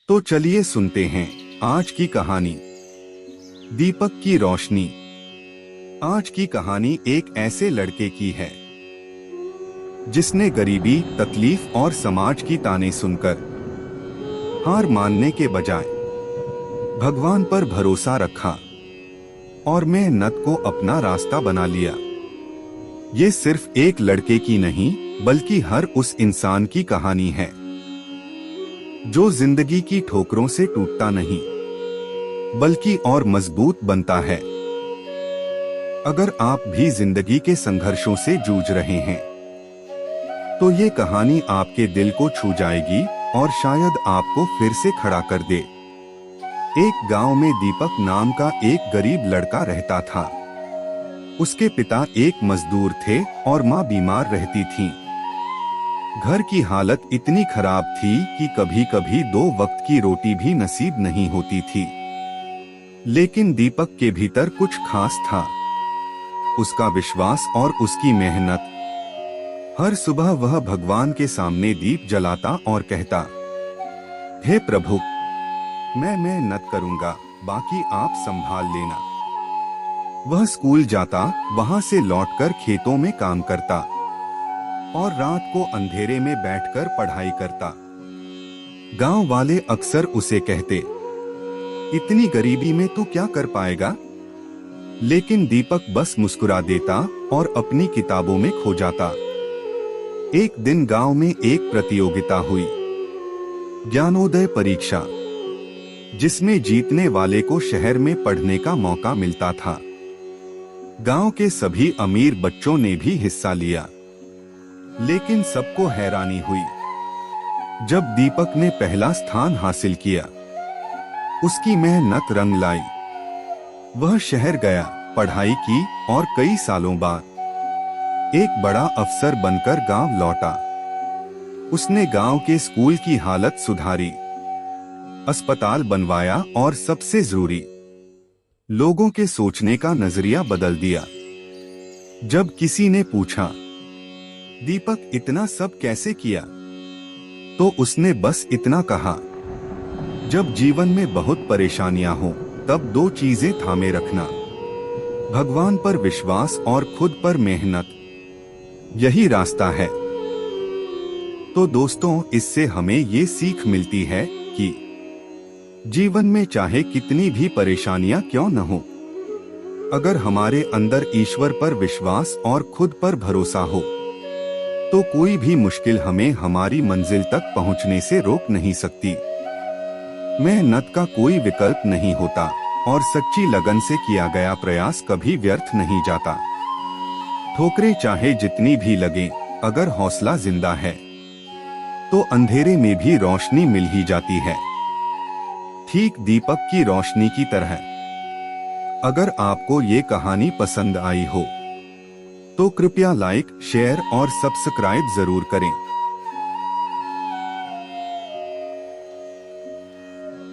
तो चलिए सुनते हैं आज की कहानी, दीपक की रोशनी। आज की कहानी एक ऐसे लड़के की है जिसने गरीबी, तकलीफ और समाज की ताने सुनकर हार मानने के बजाय भगवान पर भरोसा रखा और मेहनत को अपना रास्ता बना लिया। ये सिर्फ एक लड़के की नहीं बल्कि हर उस इंसान की कहानी है जो जिंदगी की ठोकरों से टूटता नहीं बल्कि और मजबूत बनता है। अगर आप भी जिंदगी के संघर्षों से जूझ रहे हैं तो ये कहानी आपके दिल को छू जाएगी और शायद आपको फिर से खड़ा कर दे। एक गांव में दीपक नाम का एक गरीब लड़का रहता था। उसके पिता एक मजदूर थे और माँ बीमार रहती थी। घर की हालत इतनी खराब थी कि कभी कभी 2 वक्त की रोटी भी नसीब नहीं होती थी। लेकिन दीपक के भीतर कुछ खास था, उसका विश्वास और उसकी मेहनत। हर सुबह वह भगवान के सामने दीप जलाता और कहता, हे प्रभु, मैं मेहनत करूंगा, बाकी आप संभाल लेना। वह स्कूल जाता, वहां से लौटकर खेतों में काम करता और रात को अंधेरे में बैठकर पढ़ाई करता। गांव वाले अक्सर उसे कहते, इतनी गरीबी में तू क्या कर पाएगा? लेकिन दीपक बस मुस्कुरा देता और अपनी किताबों में खो जाता। एक दिन गांव में एक प्रतियोगिता हुई, ज्ञानोदय परीक्षा, जिसमें जीतने वाले को शहर में पढ़ने का मौका मिलता था। गांव के सभी अमीर बच्चों ने भी हिस्सा लिया, लेकिन सबको हैरानी हुई जब दीपक ने पहला स्थान हासिल किया। उसकी मेहनत रंग लाई। वह शहर गया, पढ़ाई की और कई सालों बाद एक बड़ा अफसर बनकर गांव लौटा। उसने गांव के स्कूल की हालत सुधारी, अस्पताल बनवाया और सबसे जरूरी, लोगों के सोचने का नजरिया बदल दिया। जब किसी ने पूछा, दीपक इतना सब कैसे किया, तो उसने बस इतना कहा, जब जीवन में बहुत परेशानियां हो तब 2 चीजें थामे रखना, भगवान पर विश्वास और खुद पर मेहनत, यही रास्ता है। तो दोस्तों, इससे हमें ये सीख मिलती है कि जीवन में चाहे कितनी भी परेशानियां क्यों न हो, अगर हमारे अंदर ईश्वर पर विश्वास और खुद पर भरोसा हो तो कोई भी मुश्किल हमें हमारी मंजिल तक पहुंचने से रोक नहीं सकती। मेहनत का कोई विकल्प नहीं होता और सच्ची लगन से किया गया प्रयास कभी व्यर्थ नहीं जाता। ठोकरें चाहे जितनी भी लगें, अगर हौसला जिंदा है तो अंधेरे में भी रोशनी मिल ही जाती है, ठीक दीपक की रोशनी की तरह। अगर आपको ये कहानी पसंद आई हो तो कृपया लाइक, शेयर और सब्सक्राइब जरूर करें।